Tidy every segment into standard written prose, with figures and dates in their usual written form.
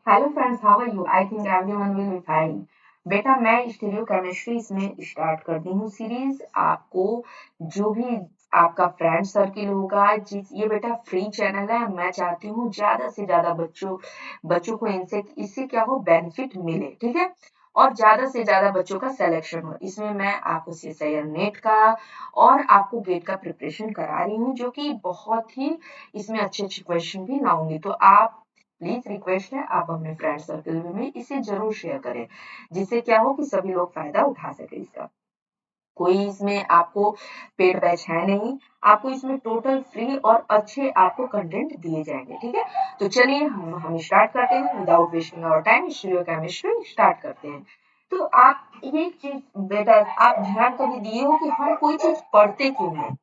Hello friends, how are you? I think everyone will be fine. बेटा, मैं stereo chemistry इसमें start करती हूँ सीरीज। आपको जो भी आपका फ्रेंड सर्किल होगा, जिस ये बेटा फ्री चैनल है, मैं चाहती हूँ ज्यादा से ज्यादा बच्चों को इनसे इससे क्या हो, बेनिफिट मिले, ठीक है। और ज्यादा से ज्यादा बच्चों का सिलेक्शन हो, इसमें मैं आपको सीएसआईआर नेट का और आपको गेट का प्रिपरेशन करा रही हूँ, जो कि बहुत ही इसमें अच्छे अच्छे क्वेश्चन भी लाऊंगी। तो आप प्लीज रिक्वेस्ट है, आप अपने फ्रेंड सर्कल में इसे जरूर शेयर करें, जिससे क्या हो कि सभी लोग फायदा उठा सके इसका। कोई इसमें आपको पेड बैच है नहीं, आपको इसमें टोटल फ्री और अच्छे आपको कंटेंट दिए जाएंगे, ठीक है। तो चलिए हम स्टार्ट करते हैं without wasting our time. Stereochemistry start करते हैं। तो आप ये चीज बेटा, आप ध्यान कभी दिए हो कि हम कोई चीज पढ़ते क्यों हैं,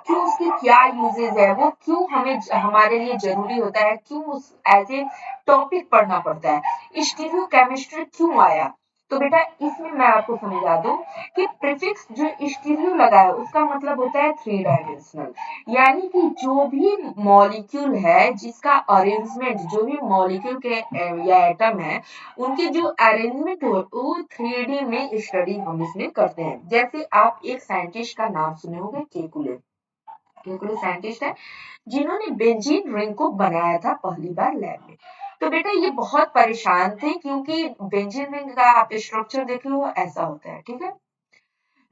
क्यों, उसकी क्या यूजेज है, वो क्यों हमें हमारे लिए जरूरी होता है, क्यों उस एज ए टॉपिक पढ़ना पड़ता है, स्टीरियो केमिस्ट्री क्यों आया। तो बेटा इसमें मैं आपको समझा दूं कि प्रीफिक्स जो स्टीरियो लगा है उसका मतलब होता है थ्री डायमेंशनल, यानी कि जो भी मॉलिक्यूल है जिसका अरेंजमेंट, जो भी मॉलिक्यूल के या एटम है, उनके जो अरेंजमेंट हो वो थ्री डी में स्टडी हम इसमें करते हैं। जैसे आप एक साइंटिस्ट का नाम सुने होंगे, केकुले। केकुले साइंटिस्ट है जिन्होंने बेंजीन रिंग को बनाया था पहली बार लैब में। तो बेटा ये बहुत परेशान थे, क्योंकि बेंजीन रिंग का आप स्ट्रक्चर देखे हो ऐसा होता है, ठीक है,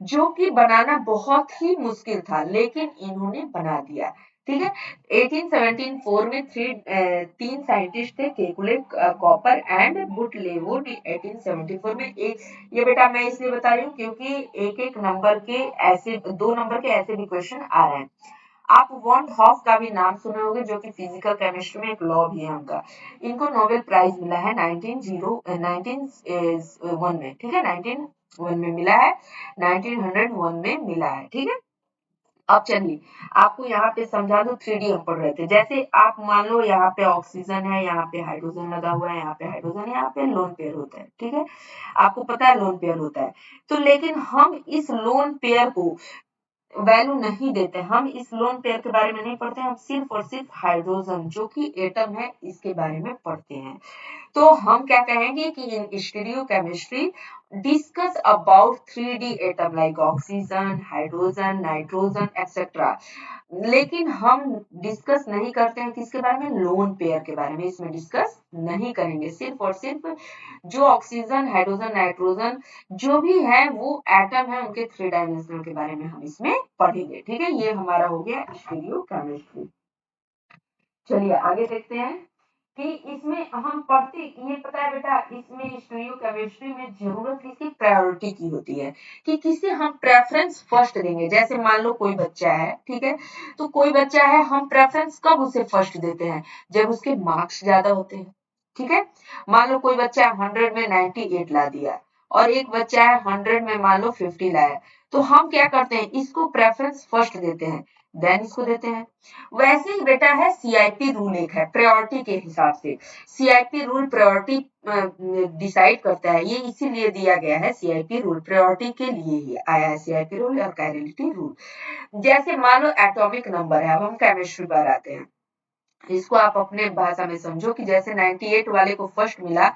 जो कि बनाना बहुत ही मुश्किल था, लेकिन इन्होंने बना दिया, ठीक है। 1874 में तीन साइंटिस्ट थे, केकुले, कॉपर एंड बुटलेवो ने 1874 में एक, ये बेटा मैं इसलिए बता रही हूँ क्योंकि एक एक नंबर के ऐसे, दो नंबर के ऐसे भी क्वेश्चन आ रहे हैं। आप वॉन हॉफ का भी नाम सुने होंगे, जो कि फिजिकल केमिस्ट्री में एक लॉ भी है उनका। इनको नोबेल प्राइज मिला है 1901 में, ठीक है, 1901 में मिला है, 1901 में मिला है, ठीक है। अब चलिए आपको यहाँ पे समझा दो, थ्री डी हम पढ़ रहे थे। जैसे आप मान लो यहाँ पे ऑक्सीजन है, यहाँ पे हाइड्रोजन लगा हुआ है, यहाँ पे हाइड्रोजन, यहाँ पे लोन पेयर होता है, ठीक है। आपको पता है लोन पेयर होता है। तो लेकिन हम इस लोन पेयर को वैल्यू नहीं देते, हम इस लोन पेयर के बारे में नहीं पढ़ते, हम सिर्फ और सिर्फ हाइड्रोजन जो कि एटम है इसके बारे में पढ़ते हैं। तो हम क्या कहेंगे कि in stereo chemistry discuss about three D atom like oxygen, hydrogen, nitrogen etcetera. लेकिन हम डिस्कस नहीं करते हैं किसके बारे में, लोन पेयर के बारे में इसमें डिस्कस नहीं करेंगे। सिर्फ और सिर्फ जो ऑक्सीजन, हाइड्रोजन, नाइट्रोजन जो भी है वो एटम है, उनके थ्री डायमेंशनल के बारे में हम इसमें पढ़ेंगे, ठीक है। ये हमारा हो गया स्टीरियो केमिस्ट्री। चलिए आगे देखते हैं कि इसमें हम पढ़ते, ये पता है बेटा, इसमें स्टीरियो केमिस्ट्री में जरूरत किसकी, प्रायोरिटी की होती है, कि किसे हम प्रेफरेंस फर्स्ट देंगे। जैसे मान लो कोई बच्चा है, ठीक है, तो कोई बच्चा है, हम प्रेफरेंस कब उसे फर्स्ट देते हैं, जब उसके मार्क्स ज्यादा होते हैं, ठीक है। मान लो कोई बच्चा 100 में 98 ला दिया, और एक बच्चा है 100 में मान लो 50 लाया, तो हम क्या करते हैं, इसको प्रेफरेंस फर्स्ट देते हैं, देन इसको देते हैं। वैसे ही बेटा है सीआईपी रूल, एक है प्रायोरिटी के हिसाब से। सीआईपी रूल प्रायोरिटी डिसाइड करता है, ये इसीलिए दिया गया है, सीआईपी रूल प्रायोरिटी के लिए ही आया है, सीआईपी रूल और कायरलिटी रूल। जैसे मान लो एटॉमिक नंबर है, अब हम केमिस्ट्री पर आते हैं, इसको आप अपने भाषा में समझो कि जैसे 98 वाले को फर्स्ट मिला,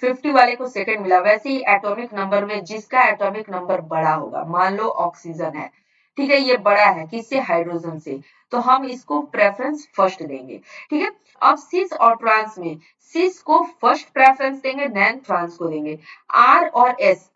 50 वाले को सेकंड मिला, वैसे ही एटॉमिक नंबर में जिसका एटॉमिक नंबर बड़ा होगा, मान लो ऑक्सीजन है, ठीक है, ये बड़ा है किससे, हाइड्रोजन से, तो हम इसको प्रेफरेंस फर्स्ट देंगे, ठीक है। अब सिस और ट्रांस में सिस को फर्स्ट प्रेफरेंस देंगे, देन ट्रांस को देंगे। आर और एस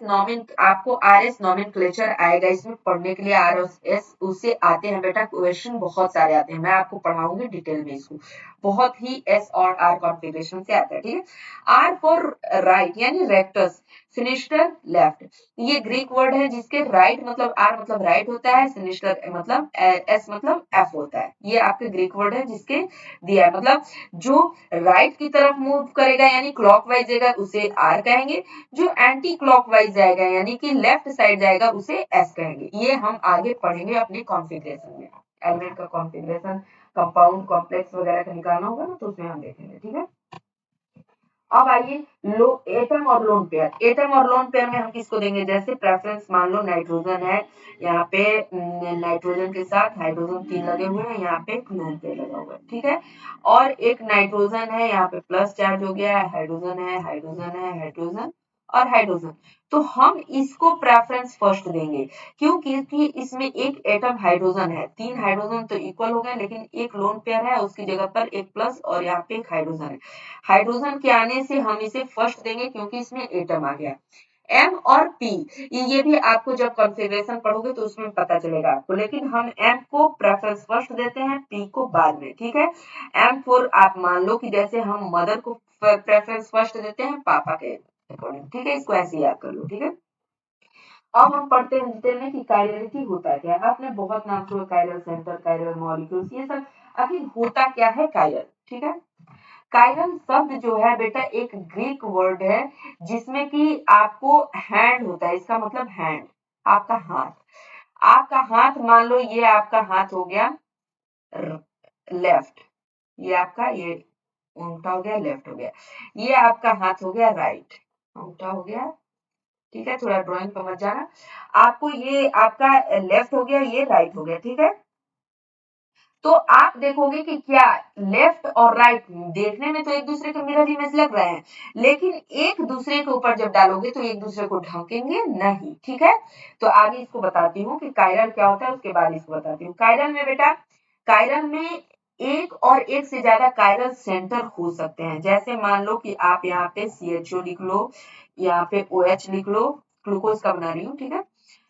नॉमिन, आपको आर एस नॉमेनक्लेचर आएगा इसमें पढ़ने के लिए, आर और एस उससे आते हैं बेटा, क्वेश्चन बहुत सारे आते हैं, मैं आपको पढ़ाऊंगी डिटेल में इसको, बहुत ही एस और आर कॉन्फ़िगरेशन से आता है, ठीक है। आर फॉर राइट यानी रेक्टस, सिनिस्टर लेफ्ट, ये ग्रीक वर्ड है जिसके राइट मतलब, आर मतलब राइट होता है, सिनिस्टर मतलब एस मतलब एफ होता है, ये आपके ग्रीक वर्ड है जिसके दिया है, मतलब जो राइट की तरफ मूव करेगा यानी क्लॉकवाइज जाएगा उसे आर कहेंगे, जो एंटी क्लॉकवाइज जाएगा यानी कि लेफ्ट साइड जाएगा उसे एस कहेंगे। ये हम आगे पढ़ेंगे अपने कॉन्फ़िगरेशन में, एलिमेंट का कॉन्फ़िगरेशन, कंपाउंड, कॉम्प्लेक्स वगैरह का निकालना होगा ना, तो उसमें हम देखेंगे, ठीक है। अब आइए लो एटम और लोन पेयर। एटम और लोन पेयर में हम किसको देंगे, जैसे प्रेफरेंस मान लो नाइट्रोजन है, यहाँ पे नाइट्रोजन के साथ हाइड्रोजन 3 लगे हुए हैं, यहाँ पे एक लोन पेयर लगा हुआ है, ठीक है। और एक नाइट्रोजन है, यहाँ पे प्लस चार्ज हो गया है, हाइड्रोजन है, हाइड्रोजन है, हाइड्रोजन और हाइड्रोजन। तो हम इसको प्रेफरेंस फर्स्ट देंगे, क्योंकि इसमें एक एटम हाइड्रोजन है, 3 हाइड्रोजन तो इक्वल हो गए, लेकिन एक लोन पेयर है, उसकी जगह पर एक प्लस और यहाँ पे एक हाइड्रोजन है। हाइड्रोजन के आने से हम इसे फर्स्ट देंगे क्योंकि इसमें एटम आ गया। एम और पी, ये भी आपको जब कॉन्फ़िगरेशन पढ़ोगे तो उसमें पता चलेगा आपको, लेकिन हम एम को प्रेफरेंस फर्स्ट देते हैं, पी को बाद में, ठीक है। एम फॉर आप मान लो कि जैसे हम मदर को प्रेफरेंस फर्स्ट देते हैं पापा के अकॉर्डिंग, ठीक है। इसको ऐसे याद कर लो, ठीक है। अब हम पढ़ते हैं डिटेल में कि कायरलिटी होता क्या है। आपने बहुत नाम सुना, कायरल सेंटर, कायरल मॉलिक्यूल्स, ये सब आखिर होता क्या है कायरल, ठीक है। कायरल शब्द जो है बेटा एक ग्रीक वर्ड है, जिसमें कि आपको हैंड होता है, इसका मतलब हैंड, आपका हाथ। आपका हाथ मान लो ये आपका हाथ हो गया लेफ्ट, ये आपका ये उल्टा हो गया, लेफ्ट हो गया। ये आपका हाथ हो गया राइट, उल्टा हो गया, ठीक है। थोड़ा ड्राइंग समझ जाना। आपको ये आपका लेफ्ट हो गया, ये राइट हो गया, ठीक है। तो आप देखोगे कि क्या लेफ्ट और राइट देखने में तो एक दूसरे के मिरर इमेज लग रहे हैं, लेकिन एक दूसरे के ऊपर जब डालोगे तो एक दूसरे को ढकेंगे नहीं, ठीक है। तो आगे इसको बताती हूँ कि कायरल क्या होता है, उसके बाद इसको बताती हूँ। कायरल में बेटा, कायरल में एक और एक से ज्यादा कायरल सेंटर हो सकते हैं। जैसे मान लो कि आप यहाँ पे CHO लिख लो, यहाँ पे OH लिख लो, ग्लूकोज का बना रही हूँ, ठीक है।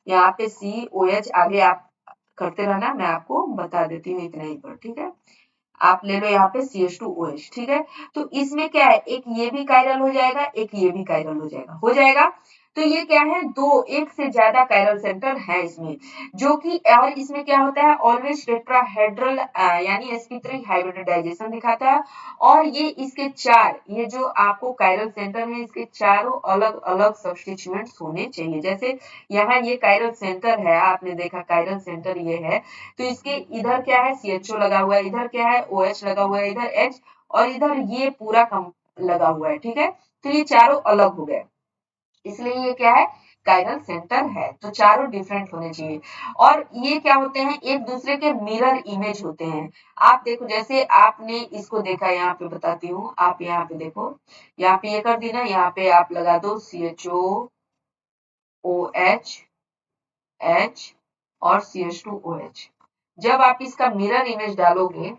यहाँ पे COH, आगे आप करते रहना, मैं आपको बता देती हूँ इतना ही पर, ठीक है। आप ले लो यहाँ पे CH2OH, ठीक है। तो इसमें क्या है, एक ये भी कायरल हो जाएगा, एक ये भी कायरल हो जाएगा। तो ये क्या है, दो एक से ज्यादा कायरल सेंटर है इसमें, जो कि और इसमें क्या होता है, ऑलवेज टेट्राहेड्रल यानी sp3 हाइब्रिडाइजेशन दिखाता है। और ये इसके चार, ये जो आपको कायरल सेंटर है, इसके चारों अलग अलग सब्स्टिट्यूएंट्स होने चाहिए। जैसे यहाँ ये कायरल सेंटर है, आपने देखा कायरल सेंटर ये है, तो इसके इधर क्या है, CHO लगा हुआ है, इधर क्या है, OH लगा हुआ है, इधर H, और इधर ये पूरा कम लगा हुआ है, ठीक है। तो ये चारों अलग हो गए, इसलिए ये क्या है, कायरल सेंटर है। तो चारों डिफरेंट होने चाहिए। और ये क्या होते हैं, एक दूसरे के मिरर इमेज होते हैं। आप देखो, जैसे आपने इसको देखा, यहाँ पे बताती हूँ, आप यहाँ पे देखो, यहाँ पे ये कर दी ना, यहाँ पे आप लगा दो CHO, OH, H और CH2OH। जब आप इसका मिरर इमेज डालोगे,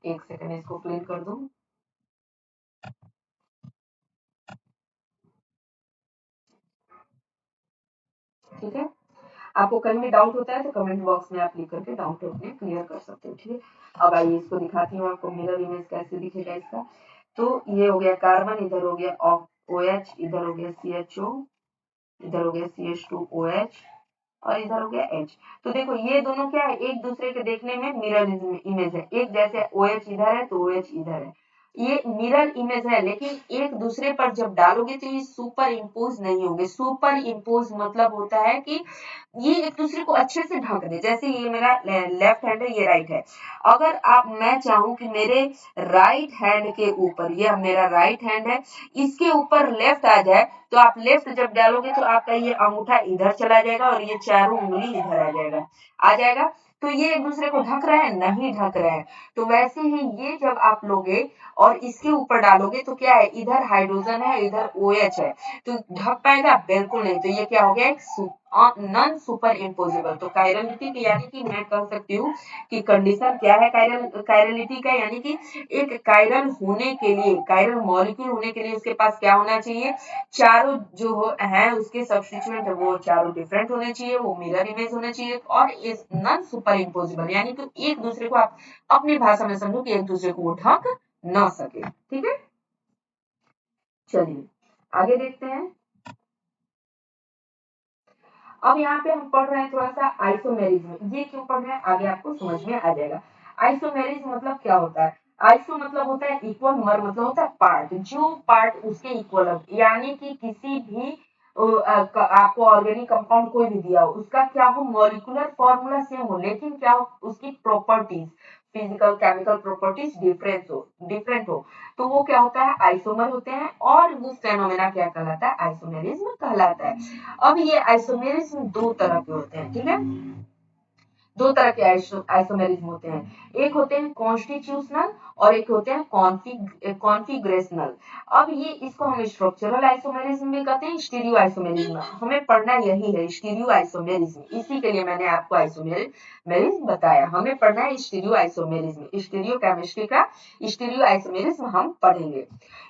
एक सेकंड इसको क्लीन कर दूं, ठीक है। आपको कहीं भी डाउट होता है तो कमेंट बॉक्स में आप लिख करके डाउट अपने क्लियर कर सकते हो, ठीक है। अब आइए इसको दिखाती हूँ आपको मिरर इमेज कैसे दिखेगा इसका। तो ये हो गया कार्बन, इधर हो गया OH, इधर हो गया CHO, इधर हो गया CH2OH और इधर हो गया H। तो देखो ये दोनों क्या है, एक दूसरे के देखने में मिरर इमेज है। एक जैसे OH इधर है तो OH इधर है, ये मिरर इमेज है, लेकिन एक दूसरे पर जब डालोगे तो ये सुपर इम्पोज नहीं होंगे। सुपर इम्पोज मतलब होता है कि ये एक दूसरे को अच्छे से ढक दे। जैसे ये मेरा लेफ्ट हैंड है, ये राइट है, अगर आप मैं चाहूं कि मेरे राइट हैंड के ऊपर, ये मेरा राइट हैंड है, इसके ऊपर लेफ्ट आ जाए, तो आप लेफ्ट जब डालोगे तो आपका ये अंगूठा इधर चला जाएगा और ये चारों उंगली इधर आ जाएगा। तो ये एक दूसरे को ढक रहे हैं, नहीं ढक रहे हैं। तो वैसे ही ये जब आप लोगे और इसके ऊपर डालोगे तो क्या है, इधर हाइड्रोजन है, इधर OH है, तो ढक पाएगा, बिल्कुल नहीं। तो ये क्या हो गया, एक नॉन सुपर इम्पोजिबल। तो कायरलिटी यानी कि मैं कह सकती हूँ कि कंडीशन क्या है कायरलिटी का, यानी कि एक कायरल होने के लिए, कायरल मॉलिक्यूल होने के लिए उसके पास क्या होना चाहिए, चारों जो है उसके सब्स्टिट्यूएंट है वो चारों डिफरेंट होने चाहिए, वो मिरर इमेज होने चाहिए, और इस नॉन सुपर इम्पोजिबल यानी कि एक दूसरे को आप अपनी भाषा में समझो कि एक दूसरे को वो ढक ना सके, ठीक है। चलिए आगे देखते हैं। अब यहाँ पे हम पढ़ रहे हैं थोड़ा सा आइसोमेरिज्म। ये क्यों पढ़ रहे हैं आगे आपको समझ में आ जाएगा। आइसोमेरिज्म मतलब क्या होता है, आइसो मतलब होता है इक्वल, मर मतलब होता है पार्ट, जो पार्ट उसके इक्वल हो, यानी कि किसी भी आपको ऑर्गेनिक कंपाउंड कोई भी दिया हो, उसका क्या हो, मॉलिक्यूलर फॉर्मूला सेम हो, लेकिन क्या हो उसकी properties, physical chemical properties different हो तो वो क्या होता है, आइसोमर होते हैं, और वो फेनोमेना क्या कहलाता है, आइसोमेरिज्म कहलाता है। अब ये आइसोमेरिज्म दो तरह के होते हैं, ठीक है, दो तरह के आइसोमेरिज्म होते हैं, एक होते हैं कॉन्स्टिट्यूशनल और एक होते हैं कॉन्फिगरेशनल। अब ये इसको हम स्ट्रक्चरल आइसोमेरिज्म भी कहते हैं, स्टीरियो आइसोमेरिज्म। हमें पढ़ना यही है, स्टीरियो आइसोमेरिज्म, इसी के लिए मैंने आपको आइसोमेरिज्म बताया। हमें पढ़ना है स्टीरियो आइसोमेरिज्म, स्टीरियो केमिस्ट्री का स्टीरियो आइसोमेरिज्म हम पढ़ेंगे।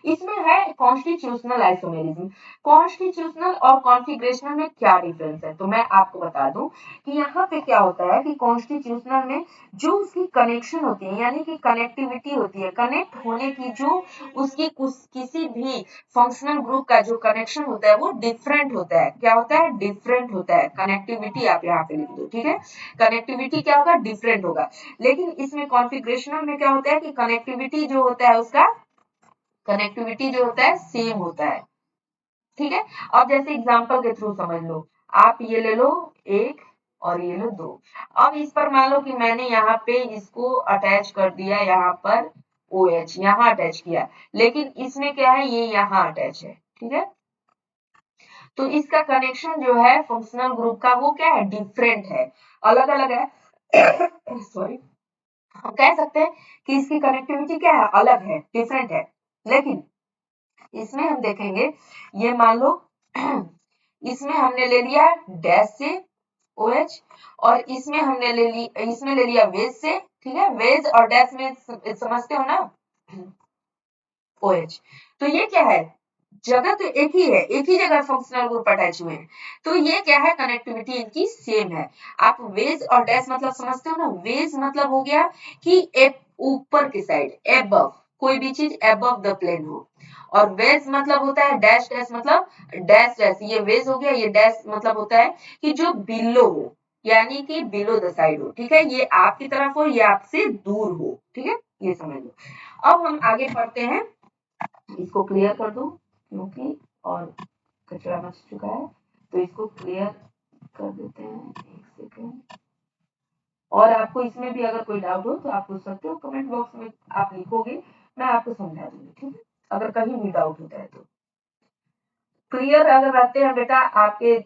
इसमें है कॉन्स्टिट्यूशनल आइसोमेरिज्म। कॉन्स्टिट्यूशनल और कॉन्फिगरेशनल में क्या डिफरेंस है, तो मैं आपको बता दूं कि यहाँ पे क्या होता है कि कॉन्स्टिट्यूशनल में जो उसकी कनेक्शन होती है, यानी कि कनेक्टिविटी होती है, कनेक्ट होने की जो उसकी किसी भी फंक्शनल ग्रुप का जो कनेक्शन होता है वो डिफरेंट होता है। क्या होता है, डिफरेंट होता है। कनेक्टिविटी आप यहाँ पे लिख दो, ठीक है, कनेक्टिविटी क्या होगा, डिफरेंट होगा। लेकिन इसमें कॉन्फिगरेशनल में क्या होता है कि कनेक्टिविटी जो होता है उसका कनेक्टिविटी जो होता है सेम होता है, ठीक है। अब जैसे एग्जांपल के थ्रू समझ लो, आप ये ले लो एक और ये लो दो। अब इस पर मान लो कि मैंने यहाँ पे इसको अटैच कर दिया, यहाँ पर OH यहाँ अटैच किया, लेकिन इसमें क्या है, ये यहाँ अटैच है, ठीक है। तो इसका कनेक्शन जो है फंक्शनल ग्रुप का वो क्या है, डिफरेंट है, अलग अलग है सॉरी, हम कह सकते हैं कि इसकी कनेक्टिविटी क्या है, अलग है, डिफरेंट है। लेकिन इसमें हम देखेंगे, ये मान लो इसमें हमने ले लिया डैश से OH, और इसमें ले लिया वेज से, ठीक है, वेज और डैश में समझते हो ना OH। तो ये क्या है, जगह तो एक ही है, एक ही जगह फंक्शनल ग्रुप अटैच हुए हैं, तो ये क्या है, कनेक्टिविटी इनकी सेम है। आप वेज और डैश मतलब समझते हो ना, वेज मतलब हो गया कि ऊपर की साइड, एबव, कोई भी चीज एबव द प्लेन हो, और वेज मतलब होता है डैश डैश, मतलब डैश डैश, ये वेज हो गया, ये डैश मतलब होता है कि जो बिलो हो, यानी कि बिलो द साइड हो, ठीक है, ये आपकी तरफ हो, ये आपसे दूर हो, ठीक है, ये समझ लो। अब हम आगे पढ़ते हैं, इसको क्लियर कर दूं क्योंकि और कचरा मच चुका है, तो इसको क्लियर कर देते हैं, एक सेकेंड। और आपको इसमें भी अगर कोई डाउट हो तो आप पूछ सकते हो, कमेंट बॉक्स में आप लिखोगे, मैं आपको समझा दूंगी, ठीक है, अगर कहीं भी डाउट होता है तो। क्लियर अगर रहते हैं बेटा आपके,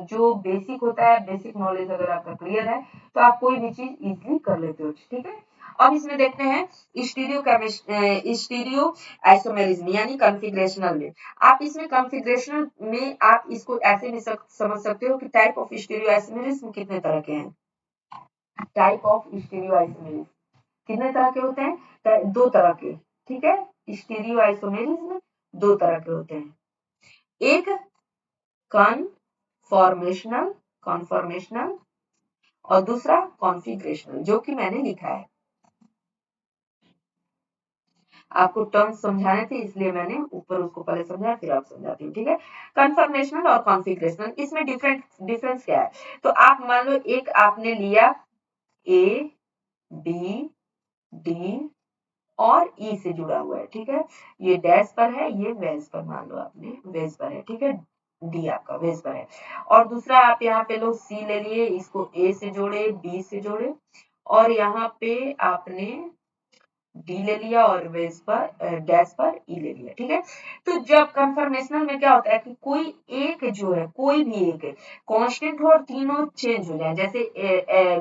जो बेसिक होता है, बेसिक नॉलेज अगर आपका क्लियर है तो आप कोई भी चीज इजीली कर लेते हो, ठीक है। अब इसमें देखते हैं स्टीरियो आइसोमेरिज्म यानी कॉन्फिगरेशनल में। आप इसमें कॉन्फिगरेशनल में आप इसको ऐसे भी समझ सकते हो कि टाइप ऑफ स्टीरियो आइसोमेरिज्म कितने तरह के हैं। टाइप ऑफ स्टीरियो आइसोमेरिज्म कितने तरह के होते हैं, दो तरह के, ठीक है। स्टीरियो आइसोमेरिज्म दो तरह के होते हैं, एक कॉन्फॉर्मेशनल कॉन्फॉर्मेशनल और दूसरा कॉन्फिगरेशनल, जो कि मैंने लिखा है। आपको टर्म्स समझाने थे इसलिए मैंने ऊपर उसको पहले समझाया, फिर आप समझाती हूँ, ठीक है। कन्फर्मेशनल और कॉन्फिगरेशनल, इसमें डिफरेंस क्या है, तो आप मान लो एक आपने लिया A B D और E से जुड़ा हुआ है, ठीक है, ये डैश पर है, ये वेज पर, मान लो आपने वेज पर है, ठीक है, डी आपका वेज पर है। और दूसरा आप यहाँ पे लोग C ले लिए, इसको A से जोड़े, B से जोड़े, और यहाँ पे आपने डी ले लिया और वेज पर डैश पर ई ले लिया, ठीक है। तो जब कन्फर्मेशनल में क्या होता है कि कोई एक जो है, कोई भी एक कांस्टेंट हो और तीनों चेंज हो जाए, जैसे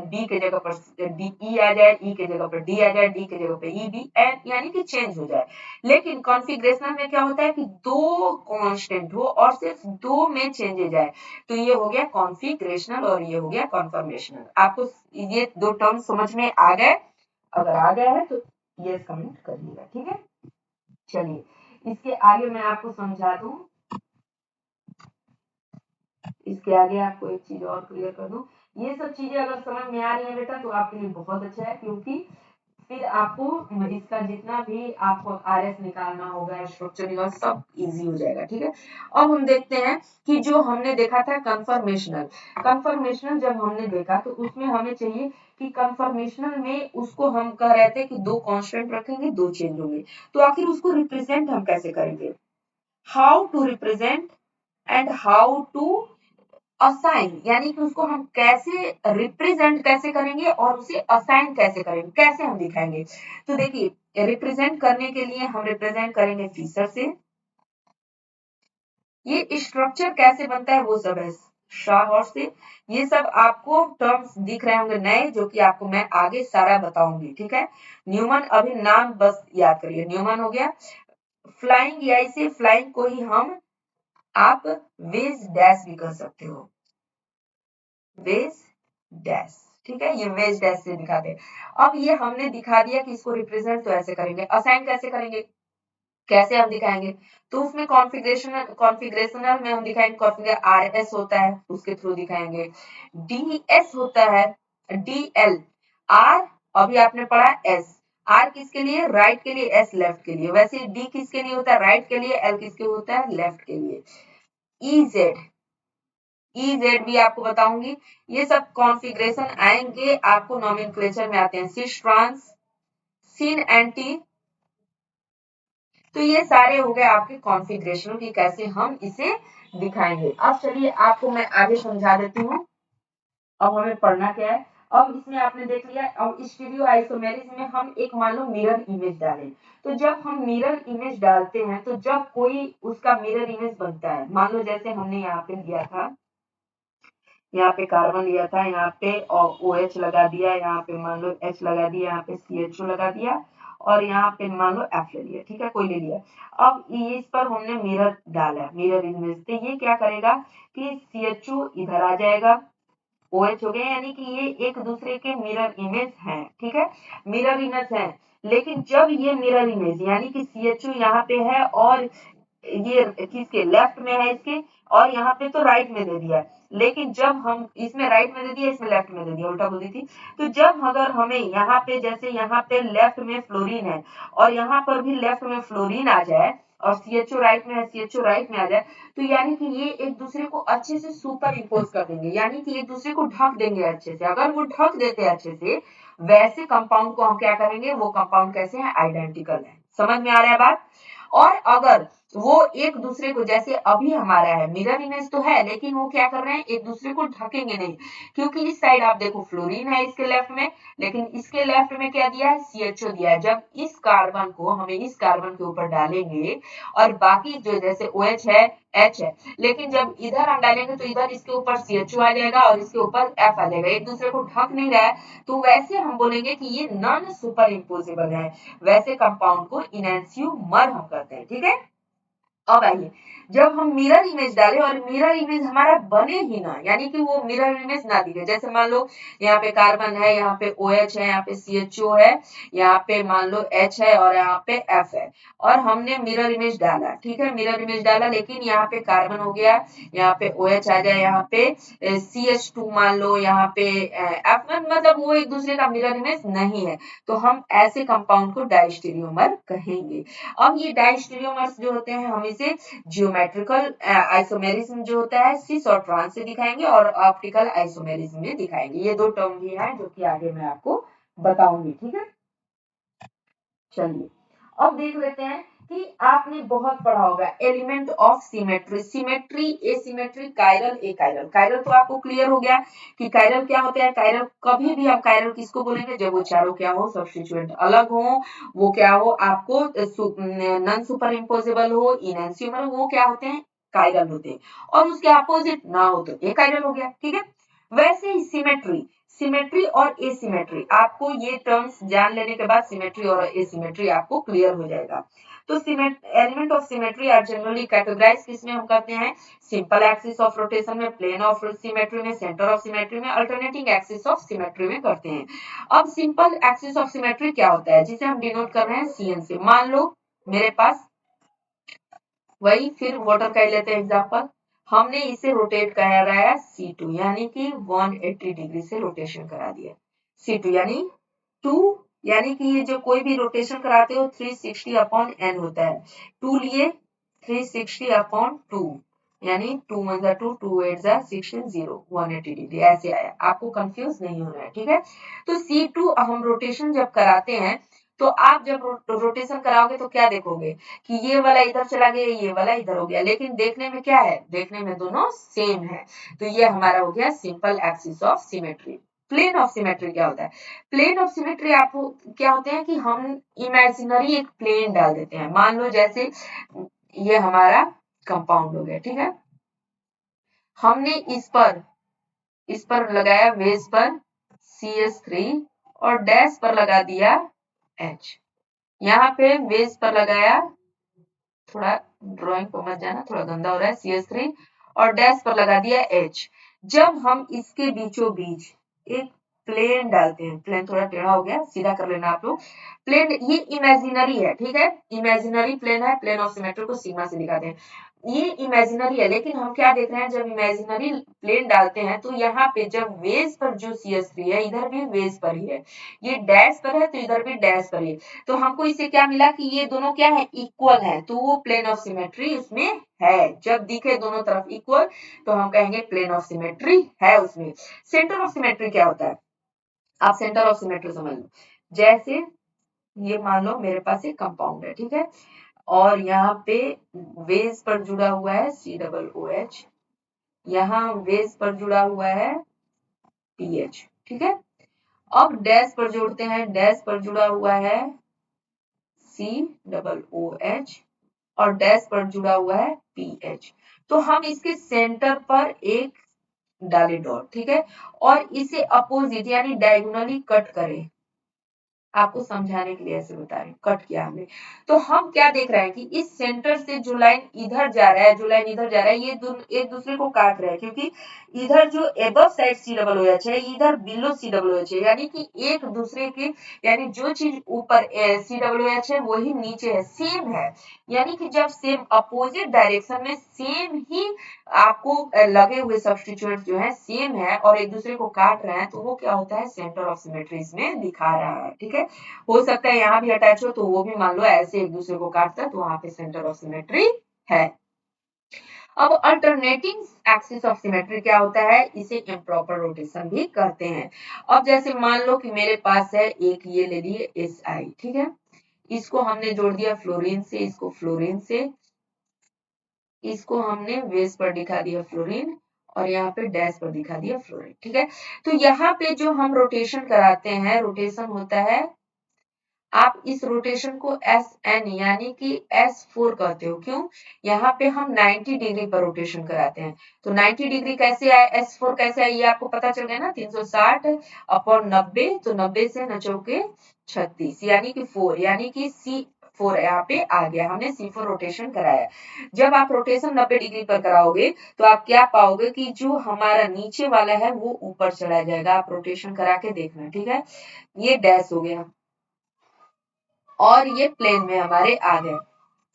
बी के जगह पर डी ई आ जाए, ई के जगह पर डी आ जाए, डी के जगह पर ई बी, यानी कि चेंज हो जाए। लेकिन कॉन्फिगरेशनल में क्या होता है कि दो कांस्टेंट हो और सिर्फ दो में चेंजेज आए, तो ये हो गया कॉन्फिगरेशनल और ये हो गया कन्फर्मेशनल। आपको ये दो टर्म समझ में आ गए, अगर आ गया है तो यस कमेंट करिएगा, ठीक है। चलिए इसके आगे मैं आपको समझा दूं, इसके आगे आपको एक चीज और क्लियर कर दूं। ये सब चीजें अगर समझ में आ रही है बेटा तो आपके लिए बहुत अच्छा है, क्योंकि फिर आपको इसका जितना भी आपको RS निकालना होगा, स्ट्रक्चर निकालना, सब इजी हो जाएगा, ठीक है। अब हम देखते हैं कि जो हमने देखा था कन्फर्मेशनल, कन्फर्मेशनल जब हमने देखा तो उसमें हमें चाहिए कि कन्फर्मेशनल में उसको हम कह रहे थे कि दो कांस्टेंट रखेंगे, दो चेंज होंगे, तो आखिर उसको रिप्रेजेंट हम कैसे करेंगे, how to represent and how to assign यानी कि उसको हम कैसे रिप्रेजेंट कैसे करेंगे और उसे असाइन कैसे करेंगे, कैसे हम दिखाएंगे। तो देखिए रिप्रेजेंट करने के लिए हम रिप्रेजेंट करेंगे फीचर से। ये स्ट्रक्चर कैसे बनता है वो सब है शाह और से। ये सब आपको टर्म्स दिख रहे होंगे नए, जो कि आपको मैं आगे सारा बताऊंगी, ठीक है। न्यूमन अभी नाम बस याद करिए, न्यूमन हो गया। फ्लाइंग या इसे फ्लाइंग को ही हम आप वेज डैश भी कर सकते हो, वेज डैश, ठीक है। ये वेज डैश से दिखाते हैं। अब ये हमने दिखा दिया कि इसको रिप्रेजेंट तो ऐसे करेंगे, असाइन कैसे करेंगे, कैसे हम दिखाएंगे। तो उसमें कॉन्फ़िगरेशनल में हम दिखाएंगे, कॉन्फ़िगर आरएस होता है उसके थ्रू दिखाएंगे, डीएस होता है, डीएल, आर अभी आपने पढ़ा एस, आर किसके लिए, राइट के लिए, एस लेफ्ट के लिए। वैसे डी किसके लिए होता है, राइट के लिए, एल किसके होता है, लेफ्ट के लिए। ईजेड, ईजेड भी आपको बताऊंगी। ये सब कॉन्फ़िगरेशन आएंगे आपको नोमेनक्लेचर में आते हैं, सिस ट्रांस, सिन एंटी। तो ये सारे हो गए आपके कॉन्फ़िगरेशन की कैसे हम इसे दिखाएंगे। अब चलिए आपको मैं आगे समझा देती हूँ। अब हमें पढ़ना क्या है। अब इसमें आपने देख लिया, अब स्टीरियो आइसोमेरिस में हम एक मान लो मिरर इमेज डालें। तो जब हम मिरर इमेज डालते हैं तो जब कोई उसका मिरर इमेज बनता है, मान लो जैसे हमने यहाँ पे लिया था, यहाँ पे कार्बन लिया था, यहाँ पे OH लगा दिया, यहाँ पे मान लो H लगा दिया, यहाँ पे CHO लगा दिया और यहाँ पे मान लो F ले लिया, ठीक है, कोई ले लिया। अब इस पर हमने मिरर डाला, मिरर इमेज, तो ये क्या करेगा कि CHO इधर आ जाएगा, OH हो गया, यानी कि ये एक दूसरे के मिरर इमेज हैं, ठीक है, मिरर इमेज है। लेकिन जब ये मिरर इमेज यानी कि CHO यहाँ पे है और ये किसके लेफ्ट में है इसके, और यहाँ पे तो राइट में दे दिया, लेकिन जब हम इसमें राइट में दे दिया, इसमें लेफ्ट में दे दिया, उल्टा बोल दी थी। तो जब अगर हमें यहाँ पे जैसे यहाँ पे लेफ्ट में फ्लोरीन है और यहाँ पर भी लेफ्ट में फ्लोरीन आ जाए और CHO राइट में है, CHO राइट में आ जाए, तो यानी कि ये एक दूसरे को अच्छे से सुपर इम्पोज कर देंगे, यानी कि एक दूसरे को ढक देंगे अच्छे से। अगर वो ढक देते हैं अच्छे से, वैसे कंपाउंड को हम क्या करेंगे, वो कंपाउंड कैसे है, आइडेंटिकल है। समझ में आ रहा है बात। और अगर वो एक दूसरे को, जैसे अभी हमारा है मिरर इमेज तो है, लेकिन वो क्या कर रहे हैं, एक दूसरे को ढकेंगे नहीं, क्योंकि इस साइड आप देखो फ्लोरीन है इसके लेफ्ट में, लेकिन इसके लेफ्ट में क्या दिया है, CHO दिया है। जब इस कार्बन को हमें इस कार्बन के ऊपर डालेंगे और बाकी जो जैसे OH है, H है, लेकिन जब इधर हम डालेंगे तो इधर इसके ऊपर CHO आ जाएगा और इसके ऊपर F आ जाएगा, एक दूसरे को ढक नहीं रहा है, तो वैसे हम बोलेंगे कि ये नॉन सुपर इम्पोजिबल है। वैसे कंपाउंड को इनएंसियोमर हम कहते हैं, ठीक है। अब आइए, जब हम मिरर इमेज डालें और मिरर इमेज हमारा बने ही ना, यानी कि वो मिरर इमेज ना दिखे, जैसे मान लो यहाँ पे कार्बन है, यहाँ पे OH है, यहाँ पे CHO है, यहाँ पे मान लो H है और यहाँ पे F है, और हमने मिरर इमेज डाला, ठीक है, मिरर इमेज डाला, लेकिन यहाँ पे कार्बन हो गया, यहाँ पे OH आ जाए, यहाँ पे CH2 मान लो, यहाँ पे F, मतलब वो एक दूसरे का मिरर इमेज नहीं है, तो हम ऐसे कंपाउंड को डायस्टेरियोमर कहेंगे। अब ये डायस्टेरियोमर्स जो होते हैं, हम इसे जियोमेट्रिकल आइसोमेरिज्म जो होता है सिस और ट्रांस से दिखाएंगे और ऑप्टिकल आइसोमेरिज्म में दिखाएंगे। ये दो टर्म भी हैं जो कि आगे मैं आपको बताऊंगी, ठीक है। चलिए अब देख लेते हैं कि आपने बहुत पढ़ा होगा element of symmetry, symmetry, asymmetry, chiral, achiral. Chiral तो आपको क्लियर हो गया कि कायरल क्या होता है। कायरल कभी भी आप कायरल किसको बोलेंगे, जब वो चारों क्या हो, सब्स्टिट्यूएंट अलग हो, वो क्या हो आपको नॉन सुपर इम्पोजेबल हो, इनएंसियोमर हो, वो क्या होते हैं, कायरल होते हैं। और उसके अपोजिट ना हो तो एकायरल हो गया, ठीक है। वैसे ही सिमेट्री, सिमेट्री और एसिमेट्री, आपको ये टर्म्स जान लेने के बाद सिमेट्री और एसिमेट्री आपको क्लियर हो जाएगा। तो element of symmetry are generally categorise किसमें हम करते हैं, सिंपल एक्सिस ऑफ रोटेशन में, प्लेन ऑफ सिमेट्री में, सेंटर ऑफ सिमेट्री में, अल्टरनेटिंग एक्सिस ऑफ सिमेट्री में करते हैं। अब सिंपल एक्सिस ऑफ सिमेट्री क्या होता है, जिसे हम डिनोट कर रहे हैं CN से। मान लो मेरे पास वही फिर वाटर का ही लेते हैं एग्जांपल, हमने इसे रोटेट कराया C2, यानी कि 180 डिग्री से रोटेशन करा दिया C2, यानी 2, यानी कि ये जो कोई भी रोटेशन कराते हो 360 अपॉन n होता है, 2 लिए 360 अपॉन 2, यानी 2 1 जा 2, 2 8 जा 16, 0, 180 डिग्री ऐसे आया। आपको कंफ्यूज नहीं होना है, ठीक है। तो C2 हम रोटेशन जब कराते हैं तो आप जब रोटेशन कराओगे तो क्या देखोगे कि ये वाला इधर चला गया, ये वाला इधर हो गया, लेकिन देखने में क्या है, देखने में दोनों सेम है। तो ये हमारा हो गया simple axis of symmetry. Plane of symmetry क्या होता है? प्लेन ऑफ सिमेट्री आपको क्या होते हैं कि हम इमेजिनरी एक प्लेन डाल देते हैं। मान लो जैसे ये हमारा कंपाउंड हो गया, ठीक है, हमने इस पर लगाया बेस पर CH3 और डैश पर लगा दिया H। यहाँ पे बेस पर लगाया, थोड़ा ड्राइंग को मत जाना, थोड़ा गंदा हो रहा है, CH3 और डैश पर लगा दिया H। जब हम इसके बीचों बीच एक प्लेन डालते हैं, प्लेन थोड़ा टेढ़ा हो गया, सीधा कर लेना आप लोग। प्लेन ये इमेजिनरी है, ठीक है, इमेजिनरी प्लेन है, प्लेन ऑफ सिमेट्री को सिग्मा से दिखाते हैं। ये इमेजिनरी है, लेकिन हम क्या देख रहे हैं, जब इमेजिनरी प्लेन डालते हैं तो यहाँ पे जब बेस पर जो CH3 है, इधर भी बेस पर ही है, ये डैश पर है तो इधर भी डैश पर ही है। तो हमको इससे क्या मिला कि ये दोनों क्या है, इक्वल है, तो वो प्लेन ऑफ सिमेट्री इसमें है। जब दिखे दोनों तरफ इक्वल तो हम कहेंगे प्लेन ऑफ सिमेट्री है उसमें। सेंटर ऑफ सिमेट्री क्या होता है, आप सेंटर ऑफ सिमेट्री समझ लो। जैसे ये मान लो मेरे पास एक कंपाउंड है, ठीक है, और यहाँ पे बेस पर जुड़ा हुआ है COOH, यहाँ बेस पर जुड़ा हुआ है PH, ठीक है। अब डैश पर जोड़ते हैं, डैश पर जुड़ा हुआ है COOH और डैश पर जुड़ा हुआ है PH। तो हम इसके सेंटर पर एक डाले डॉट, ठीक है, और इसे अपोजिट यानी डायगोनली कट करें। आपको समझाने के लिए ऐसे बता रहे हैं, कट किया हमने। तो हम क्या देख रहे हैं कि इस सेंटर से जो लाइन इधर जा रहा है, जो लाइन इधर जा रहा है, ये एक दूसरे को काट रहे हैं, क्योंकि इधर जो एबव साइड COOH है, इधर बिलो COOH है, यानी कि एक दूसरे के, यानी जो चीज ऊपर COOH है वही नीचे है, सेम है। यानी कि जब सेम अपोजिट डायरेक्शन में सेम ही आपको लगे हुए सब्स्टिट्यूएंट जो है सेम है और एक दूसरे को काट रहे हैं, तो वो क्या होता है, सेंटर ऑफ सिमेट्री इसमें दिखा रहा है, ठीक है। हो सकता है यहाँ भी अटैच हो तो वो भी मान लो ऐसे एक दूसरे को काटता है, तो वहां पे सेंटर ऑफ सिमेट्री है। अब अल्टरनेटिंग एक्सिस ऑफ सिमेट्री क्या होता है, इसे इम्प्रॉपर रोटेशन भी कहते हैं। अब जैसे मान लो कि मेरे पास है एक, ये ले लिए SI, ठीक है, इसको हमने जोड़ दिया फ्लोरीन से, इसको फ्लोरीन से, इसको हमने बेस पर दिखा दिया फ्लोरीन और यहाँ पे डैश पर दिखा दिया फ्लोरीन, ठीक है। तो यहाँ पे जो हम रोटेशन कराते हैं, रोटेशन होता है, आप इस रोटेशन को SN यानी कि S4 कहते हो, क्यों, यहाँ पे हम 90 डिग्री पर रोटेशन कराते हैं। तो 90 डिग्री कैसे आए, S4 कैसे आए, ये आपको पता चल गया ना, 360 अपॉन 90, तो 90 से न चौके 36 यानी कि 4, यानी कि C4 यहाँ पे आ गया, हमने C4 रोटेशन कराया। जब आप रोटेशन 90 डिग्री पर कराओगे तो आप क्या पाओगे कि जो हमारा नीचे वाला है वो ऊपर चला जाएगा। आप रोटेशन करा के देखना, ठीक है। ये डैश हो गया और ये प्लेन में हमारे आ गए।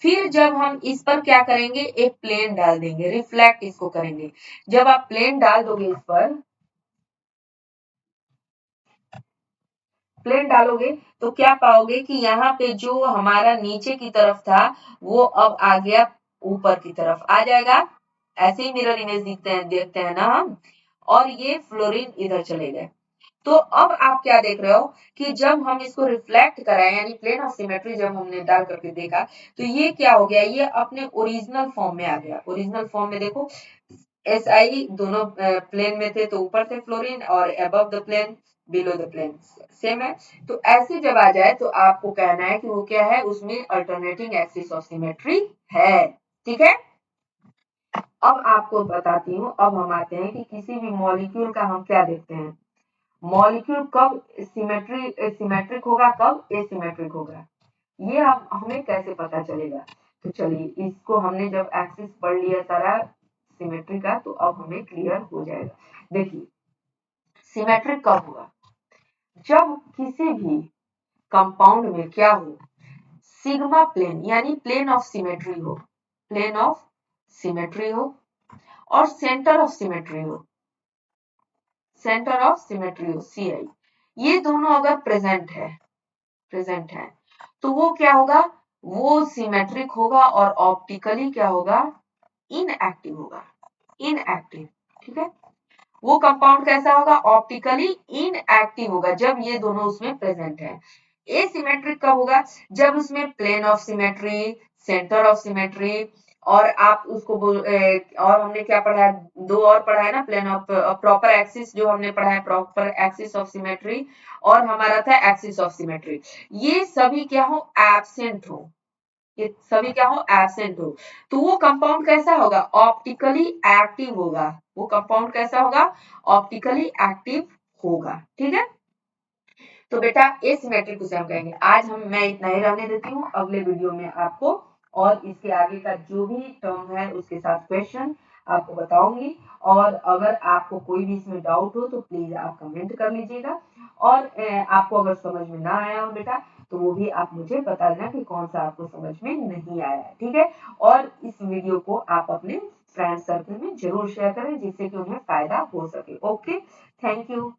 फिर जब हम इस पर क्या करेंगे, एक प्लेन डाल देंगे, रिफ्लेक्ट इसको करेंगे। जब आप प्लेन डाल दोगे, इस पर प्लेन डालोगे तो क्या पाओगे कि यहाँ पे जो हमारा नीचे की तरफ था वो अब आ गया ऊपर की तरफ आ जाएगा। ऐसे ही मिरर इमेज देखते हैं ना हम, और ये फ्लोरीन इधर चले गए। तो अब आप क्या देख रहे हो कि जब हम इसको रिफ्लेक्ट कराएं, यानी प्लेन ऑफ सिमेट्री जब हमने डाल करके देखा, तो ये क्या हो गया, ये अपने ओरिजिनल फॉर्म में आ गया। ओरिजिनल फॉर्म में देखो, SI दोनों प्लेन में थे तो ऊपर थे फ्लोरीन और above the plane below the plane same है। तो ऐसे जब आ जाए तो आपको कहना है कि वो क्या है, उसमें अल्टरनेटिंग एक्सिस ऑफ सिमेट्री है, ठीक है। अब आपको बताती हूँ, अब हम आते हैं कि किसी भी मॉलिक्यूल का हम क्या देखते हैं, मॉलिक्यूल कब सिमेट्रिक होगा, कब एसिमेट्रिक होगा, ये हमें कैसे पता चलेगा। तो चलिए, इसको हमने जब एक्सिस पढ़ लिया सारा सिमेट्री का, तो अब हमें क्लियर हो जाएगा। देखिए, सिमेट्रिक कब हुआ, जब किसी भी कंपाउंड में क्या हो, सिग्मा प्लेन यानी प्लेन ऑफ सिमेट्री हो, प्लेन ऑफ सिमेट्री हो और सेंटर ऑफ सिमेट्री हो, सेंटर ऑफ सिमेट्री हो CI, ये दोनों अगर प्रेजेंट है तो वो क्या होगा, वो सिमेट्रिक होगा और ऑप्टिकली क्या होगा, इनएक्टिव होगा, इनएक्टिव, ठीक है। वो कंपाउंड कैसा होगा, ऑप्टिकली इनएक्टिव होगा जब ये दोनों उसमें प्रेजेंट है। एसिमेट्रिक कब होगा? जब उसमें plane of symmetry, centre of symmetry और आप उसको और हमने क्या पढ़ा है, दो और पढ़ा है ना, प्लेन ऑफ प्रॉपर एक्सिस जो हमने पढ़ा है, प्रॉपर एक्सिस ऑफ सिमेट्री और हमारा था एक्सिस ऑफ सिमेट्री, ये सभी क्या हो? एब्सेंट हो, ये सभी क्या हो? एब्सेंट हो। तो वो कंपाउंड कैसा होगा? ऑप्टिकली एक्टिव होगा। वो कंपाउंड कैसा होगा? ऑप्टिकली एक्टिव होगा। ठीक है, तो बेटा एसिमेट्रिक उसे हम कहेंगे। आज मैं इतना ही रहने देती हूँ, अगले वीडियो में आपको और इसके आगे का जो भी टर्म है उसके साथ क्वेश्चन आपको बताऊंगी। और अगर आपको कोई भी इसमें डाउट हो तो प्लीज आप कमेंट कर लीजिएगा। और आपको अगर समझ में ना आया हो बेटा तो वो भी आप मुझे बता देना कि कौन सा आपको समझ में नहीं आया है। ठीक है, और इस वीडियो को आप अपने फ्रेंड सर्कल में जरूर शेयर करें जिससे कि उन्हें फायदा हो सके। Okay, thank you.